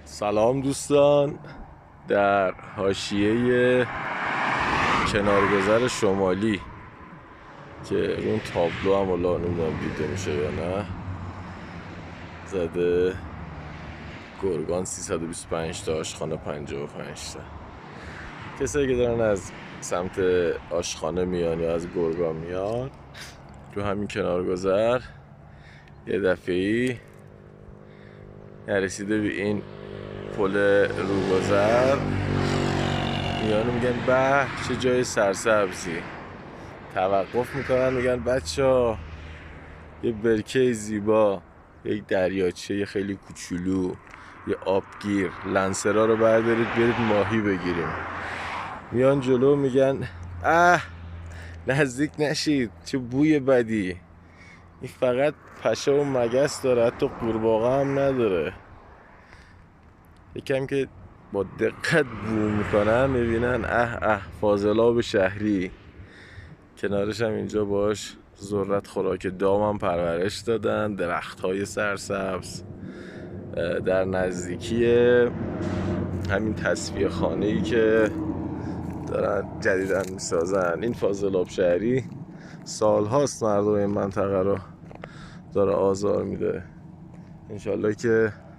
سلام دوستان، در حاشیه کنارگذر شمالی که اون تابلو هم الان نمیدونم دیده میشه یا نه، زده گرگان 325 تا آشخانه 55 تا. کسایی که دارن از سمت آشخانه میان یا از گرگان میان رو همین کنارگذر یه دفعه‌ای نرسیده به این پل روگذر میان میگن به چه جای سرسبزی، توقف میکنن میگن بچه‌ها یه برکه زیبا، یک دریاچه خیلی کوچولو، یه آبگیر، لنسرا رو بردارید برید ماهی بگیریم. میان جلو میگن نزدیک نشید چه بوی بدی، این فقط پشه و مگس داره، حتی قورباغه هم نداره. یکم که با دقت بو میکنن میبینن فاضلاب شهری، کنارش هم اینجا باش ذرت خوراک دام هم پرورش دادن، درخت های سرسبز در نزدیکی همین تصفیه خانه ای که دارن جدیدن میسازن. این فاضلاب شهری سال هاست مردم این منطقه رو داره آزار میده. انشالله که